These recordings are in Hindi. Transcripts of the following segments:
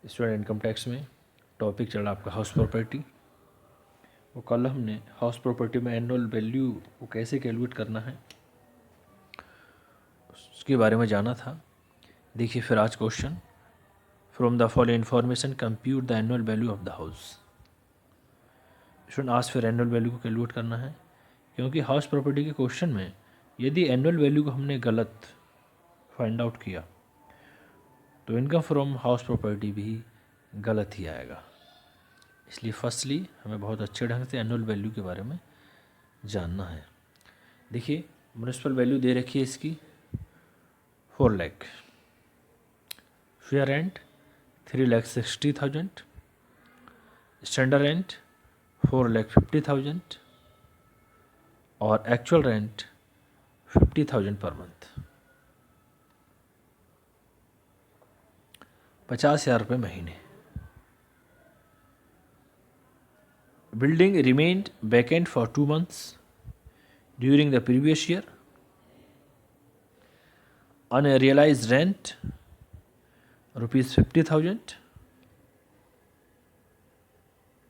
स्टूडेंट इनकम टैक्स में टॉपिक चल रहा आपका हाउस प्रॉपर्टी। वो कल हमने हाउस प्रॉपर्टी में एनुअल वैल्यू को कैसे कैलकुलेट करना है उसके बारे में जाना था। देखिए फिर आज question, from the following information compute the annual value of the house. Student आज फिर एनुअल वैल्यू को कैलकुलेट करना है, क्योंकि हाउस प्रॉपर्टी के क्वेश्चन में यदि एनुअल वैल्यू को हमने गलत फाइंड आउट किया तो इनकम फ्रॉम हाउस प्रॉपर्टी भी गलत ही आएगा। इसलिए फर्स्टली हमें बहुत अच्छे ढंग से एनुअल वैल्यू के बारे में जानना है। देखिए म्युनिसिपल वैल्यू दे रखी है इसकी 4 lakh, fair rent 3,60,000, standard rent 4,50,000 और एक्चुअल रेंट 50,000 पर मंथ, 50,000 रुपये महीने। Building remained vacant for 2 months during the previous year. Unrealized rent rupees 50,000।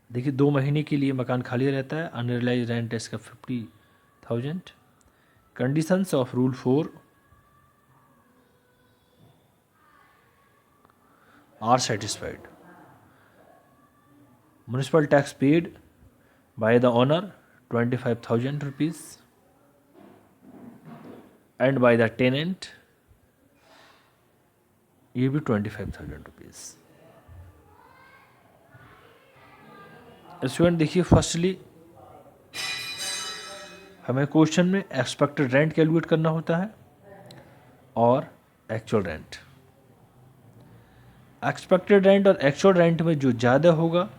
देखिए 2 महीने के लिए मकान खाली रहता है, अनरियलाइज रेंट इसका 50,000। Conditions of rule 4 are satisfied. Municipal tax paid by the owner 25,000 rupees and by the tenant ये भी 25,000 rupees। स्टूडेंट देखिए फर्स्टली हमें क्वेश्चन में एक्सपेक्टेड रेंट कैलकुलेट करना होता है और एक्चुअल रेंट। एक्सपेक्टेड रेंट और एक्चुअल रेंट में जो ज़्यादा होगा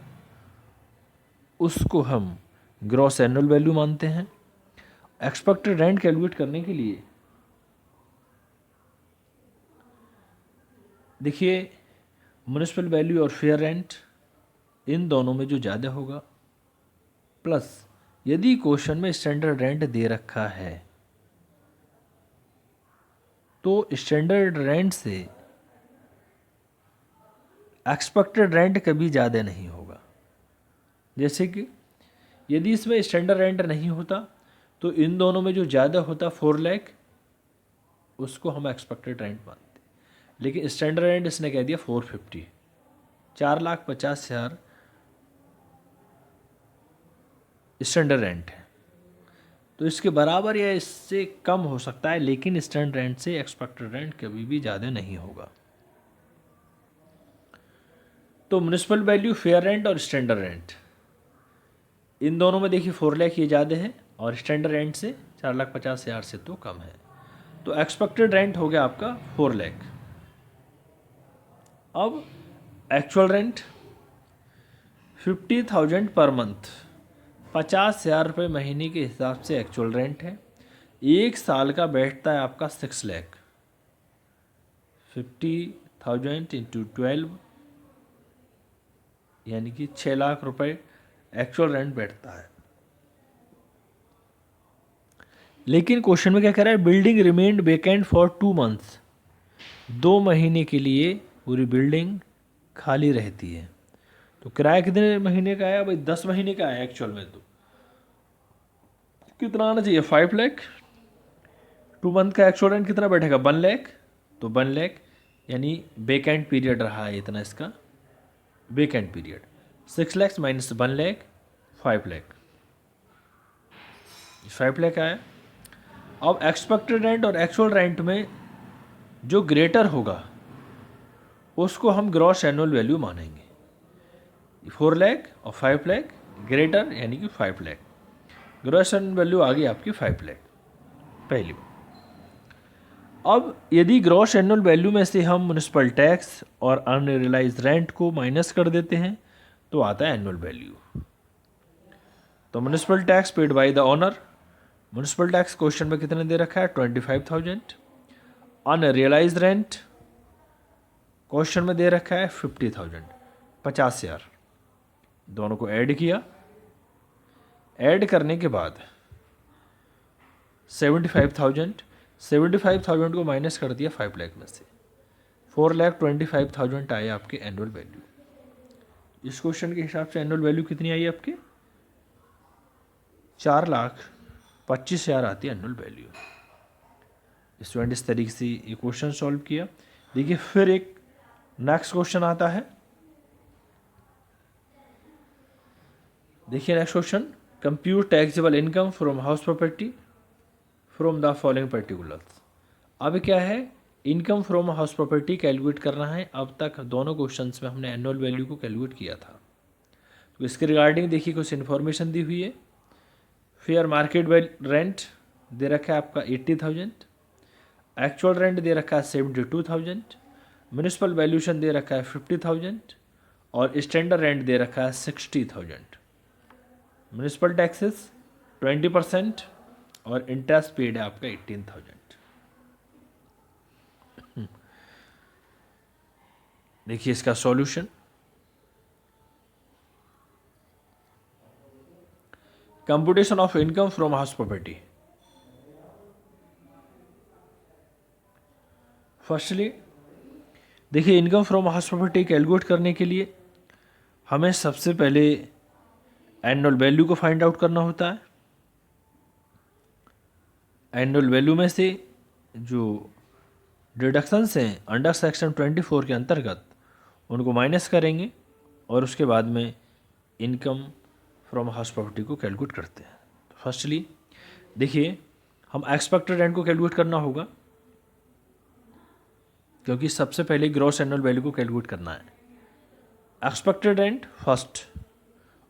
उसको हम ग्रॉस एनुअल वैल्यू मानते हैं। एक्सपेक्टेड रेंट कैलकुलेट करने के लिए देखिए म्युनिसिपल वैल्यू और फेयर रेंट इन दोनों में जो ज़्यादा होगा, प्लस यदि क्वेश्चन में स्टैंडर्ड रेंट दे रखा है तो स्टैंडर्ड रेंट से एक्सपेक्टेड रेंट कभी ज़्यादा नहीं होगा। जैसे कि यदि इसमें स्टैंडर्ड रेंट नहीं होता तो इन दोनों में जो ज़्यादा होता 4 लाख उसको हम एक्सपेक्टेड रेंट मानते, लेकिन स्टैंडर्ड रेंट इसने कह दिया 450, 4,50,000 स्टैंडर्ड रेंट है, तो इसके बराबर या इससे कम हो सकता है, लेकिन स्टैंडर्ड रेंट से एक्सपेक्टेड रेंट कभी भी ज़्यादा नहीं होगा। तो म्युनिसिपल वैल्यू, फेयर रेंट और स्टैंडर्ड रेंट इन दोनों में देखिए 4 लाख ये ज़्यादा है और स्टैंडर्ड रेंट से 4,50,000 से तो कम है, तो एक्सपेक्टेड रेंट हो गया आपका 4 लाख। अब एक्चुअल रेंट 50,000 पर मंथ, 50,000 रुपये महीने के हिसाब से एक्चुअल रेंट है। एक साल का बैठता है आपका 6 लाख, 50,000 इंटू 12 यानी कि 6 लाख रुपये एक्चुअल रेंट बैठता है। लेकिन क्वेश्चन में क्या कह रहा है, building remained vacant for 2 months, 2 महीने के लिए पूरी बिल्डिंग खाली रहती है। तो किराया कितने महीने का आया भाई, 10 महीने का आया एक्चुअल में। तो कितना आना चाहिए, 5 लाख। 2 मंथ का एक्चुअल रेंट कितना बैठेगा, 1 लाख। तो 1 लाख यानी वेकेंट पीरियड रहा है इतना, इसका vacant period 6 lakh minus 1 lakh 5 lakh, 5 lakh आया। अब एक्सपेक्टेड रेंट और एक्चुअल रेंट में जो ग्रेटर होगा उसको हम ग्रॉस एनुअल वैल्यू मानेंगे। 4 लाख और 5 लाख ग्रेटर यानी कि 5 लाख, ग्रॉस एनुअल वैल्यू आ गई आपकी 5 लाख पहली बार। अब यदि ग्रॉस एनुअल वैल्यू में से हम म्युनिसिपल टैक्स और अनरियलाइज्ड रेंट को माइनस कर देते हैं तो आता है एनुअल वैल्यू। तो municipal tax paid by the owner, municipal tax question में कितने दे रखा है, 25,000। अनरियलाइज्ड रेंट क्वेश्चन में दे रखा है 50,000, 50,000। दोनों को ऐड किया, ऐड करने के बाद 75,000 को माइनस कर दिया 5 लाख में से, 4,25,000 आए आपके एनुअल वैल्यू। इस क्वेश्चन के हिसाब से एनुअल वैल्यू कितनी आई आपकी? 4,25,000 आती है एनुअल वैल्यू। स्टूडेंट इस तरीके से ये क्वेश्चन सॉल्व किया। देखिए फिर एक नेक्स्ट क्वेश्चन आता है। देखिए next question, compute taxable income from house property from the following particulars. अब क्या है, income from house property calculate करना है। अब तक दोनों क्वेश्चंस में हमने एनुअल वैल्यू को कैलकुलेट किया था। तो इसके रिगार्डिंग देखिए कुछ इन्फॉर्मेशन दी हुई है। फेयर मार्केट रेंट दे रखा है आपका 80,000, एक्चुअल रेंट दे रखा है 72,000, म्यूनिसिपल वैल्यूशन दे रखा है 50,000 और स्टैंडर्ड रेंट दे रखा है 60,000। म्यूनिसिपल टैक्सेस 20% और इंटरेस्ट पेड है आपका 18,000। देखिए इसका solution, computation of income from house property. Firstly देखिए income from house property calculate करने के लिए हमें सबसे पहले एनुअल वैल्यू को फाइंड आउट करना होता है। एनुअल वैल्यू में से जो डिडक्शंस हैं अंडर सेक्शन 24 के अंतर्गत उनको माइनस करेंगे और उसके बाद में इनकम फ्रॉम हाउस प्रॉपर्टी को कैलकुलेट करते हैं। तो फर्स्टली देखिए हम एक्सपेक्टेड रेंट को कैलकुलेट करना होगा, क्योंकि सबसे पहले ग्रॉस एनुअल वैल्यू को कैलकुलेट करना है। एक्सपेक्टेड रेंट फर्स्ट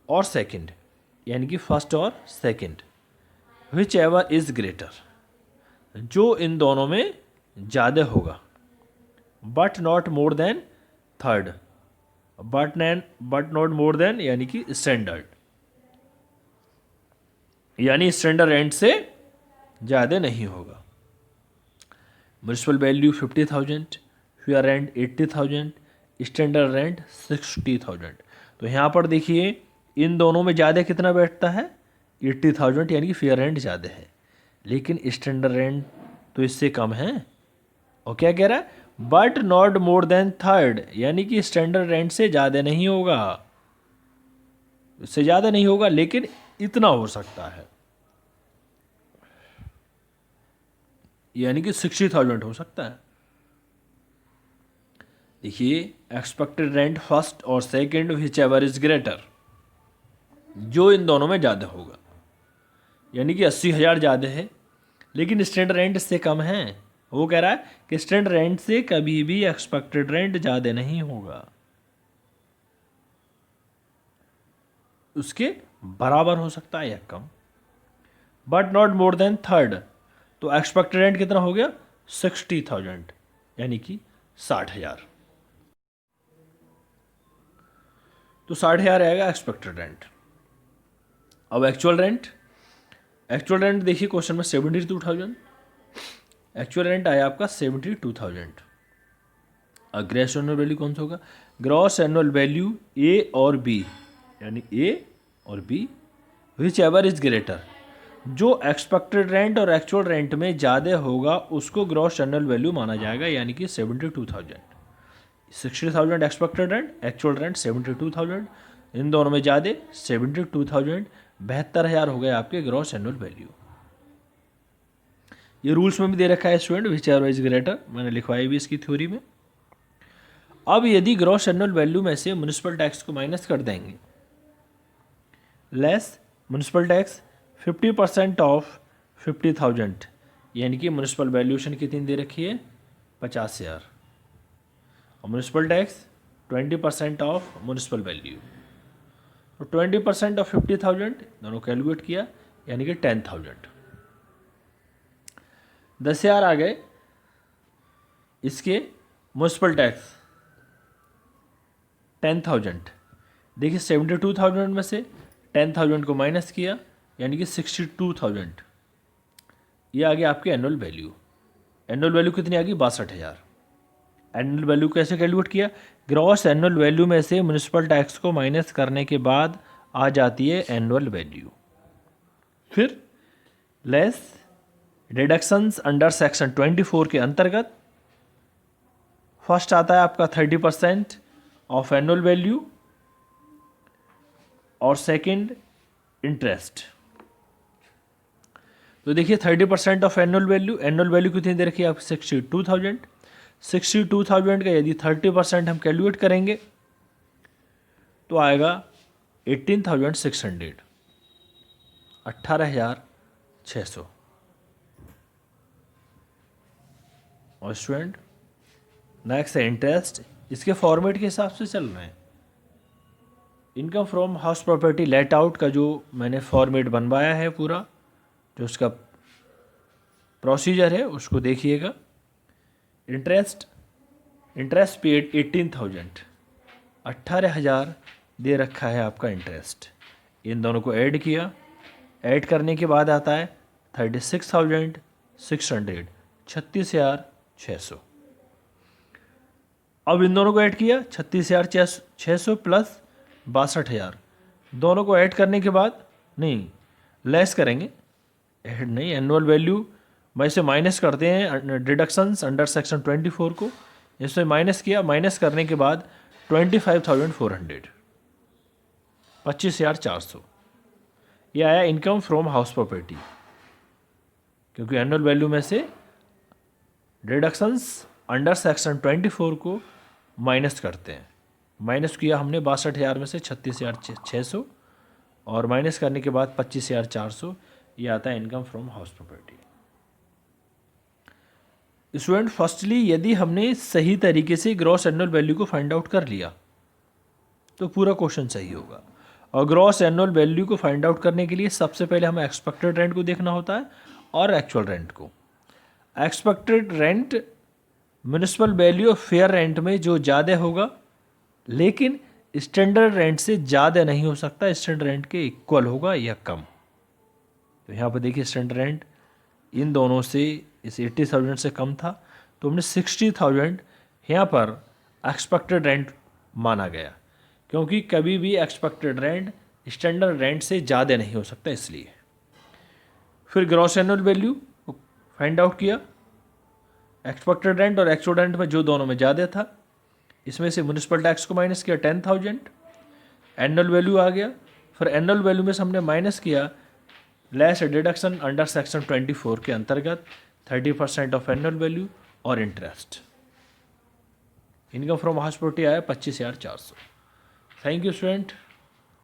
और सेकंड, यानी कि फर्स्ट और second, which ever is greater, जो इन दोनों में ज़्यादा होगा, but not more than third, but not more then यानी कि स्टैंडर्ड, यानी स्टैंडर्ड रेंट से ज़्यादा नहीं होगा। Municipal value 50,000, fair rent 80,000, standard rent 60,000। तो यहाँ पर देखिए इन दोनों में ज़्यादा कितना बैठता है? 80,000, यानी कि फेयर रेंट ज़्यादा है, लेकिन स्टैंडर्ड रेंट तो इससे कम है। और क्या कह रहा है? But not more than third, यानी कि स्टैंडर्ड रेंट से ज़्यादा नहीं होगा, इससे ज़्यादा नहीं होगा, लेकिन इतना हो सकता है, यानी कि 60,000 हो सकता है। देखिए एक्सपेक्टेड रेंट फर्स्ट और second which ever is greater, जो इन दोनों में ज़्यादा होगा, यानी कि 80,000 ज़्यादा है, लेकिन स्टैंडर्ड रेंट इससे कम है। वो कह रहा है कि स्टैंडर्ड रेंट से कभी भी एक्सपेक्टेड रेंट ज़्यादा नहीं होगा, उसके बराबर हो सकता है या कम। But not more than third, तो एक्सपेक्टेड रेंट कितना हो गया? 60,000, यानी कि 60,000। तो 60,000 आएगा एक्सपेक्टेड रेंट। अब एक्चुअल रेंट देखिए क्वेश्चन में 72,000, एक्चुअल रेंट आया आपका 72,000। अब ग्रॉस एनुअल वैल्यू कौन सा होगा? ग्रॉस एनुअल वैल्यू ए और बी, यानी ए और B, whichever is greater, जो एक्सपेक्टेड रेंट और एक्चुअल रेंट में ज़्यादा होगा उसको ग्रॉस एनुअल वैल्यू माना जाएगा, यानी कि 72,000। 60,000 एक्सपेक्टेड रेंट, एक्चुअल रेंट 72,000, इन दोनों में ज़्यादा 72,000, 72,000 हो गए आपके ग्रॉस एनुअल वैल्यू। ये रूल्स में भी दे रखा है student, which ever is greater, मैंने लिखवाई भी इसकी थ्योरी में। अब यदि ग्रॉस एनुअल वैल्यू में से म्यूनिसिपल टैक्स को माइनस कर देंगे, लेस म्यूनिसिपल टैक्स 50% ऑफ 50,000, यानी कि म्यूनिसिपल वैल्यूशन कितनी दे रखी है? 50,000, और municipal tax 20% of municipal value, तो 20% ऑफ 50,000 दोनों कैलकुलेट किया, यानी कि 10,000। 10,000 आ गए इसके म्यूनिसिपल टैक्स 10,000। देखिए 72,000 में से 10,000 को माइनस किया, यानी कि 62,000। ये आ गया आपके एनुअल वैल्यू। एनुअल वैल्यू कितनी आ गई? 62,000। एनुअल वैल्यू कैसे कैलकुलेट किया? ग्रॉस एनुअल वैल्यू में से म्यूनिसिपल टैक्स को माइनस करने के बाद आ जाती है एनुअल वैल्यू। फिर लेस डिडक्शंस अंडर सेक्शन 24 के अंतर्गत फर्स्ट आता है आपका 30% ऑफ एनुअल वैल्यू, और सेकंड इंटरेस्ट। तो देखिए 30% ऑफ एनुअल वैल्यू कितनी दे रखी है आप 62,000। 62,000 का यदि 30% हम कैलकुलेट करेंगे तो आएगा 18,600, 18,600। और स्टूडेंट नेक्स्ट है इंटरेस्ट, इसके फॉर्मेट के हिसाब से चल रहे हैं। Income from house property let out का जो मैंने फॉर्मेट बनवाया है पूरा, जो उसका प्रोसीजर है उसको देखिएगा। इंटरेस्ट पेड 18,000, 18,000 दे रखा है आपका इंटरेस्ट। इन दोनों को ऐड किया, ऐड करने के बाद आता है 36,600, 36,600। अब इन दोनों को ऐड किया 36,600 प्लस 62,000, दोनों को ऐड करने के बाद नहीं लेस करेंगे, ऐड नहीं, एनुअल वैल्यू में से माइनस करते हैं डिडक्शंस अंडर सेक्शन 24 को, इसमें माइनस किया, माइनस करने के बाद 25,400, 25,400 ये आया इनकम फ्रॉम हाउस प्रॉपर्टी। क्योंकि एनुअल वैल्यू में से डिडक्शंस अंडर सेक्शन 24 को माइनस करते हैं। माइनस किया हमने 62,000 में से 36,600 और माइनस करने के बाद 25,400, ये आता है income from house property. Student firstly यदि हमने सही तरीके से ग्रॉस एनुअल वैल्यू को फाइंड आउट कर लिया तो पूरा क्वेश्चन सही होगा। और ग्रॉस एनुअल वैल्यू को फाइंड आउट करने के लिए सबसे पहले हमें एक्सपेक्टेड रेंट को देखना होता है और एक्चुअल रेंट को। Expected rent municipal value of fair rent में जो ज़्यादा होगा, लेकिन स्टैंडर्ड रेंट से ज़्यादा नहीं हो सकता, स्टैंडर्ड रेंट के इक्वल होगा या कम। तो यहाँ पर देखिए स्टैंडर्ड रेंट इन दोनों से इस 80,000 से कम था, तो हमने 60,000 यहाँ पर एक्सपेक्टेड रेंट माना गया, क्योंकि कभी भी एक्सपेक्टेड रेंट स्टैंडर्ड रेंट से ज़्यादा नहीं हो सकता इसलिए। फिर gross annual value find out किया, एक्सपेक्टेड रेंट और एक्चुअल रेंट में जो दोनों में ज़्यादा था, इसमें से म्युनिसिपल टैक्स को माइनस किया 10,000, एनुअल वैल्यू आ गया। फिर एनुअल वैल्यू में से हमने माइनस किया लेस डिडक्शन अंडर सेक्शन 24 के अंतर्गत 30% ऑफ एनुअल वैल्यू और interest. Income from house property आया 25,400। Thank you student.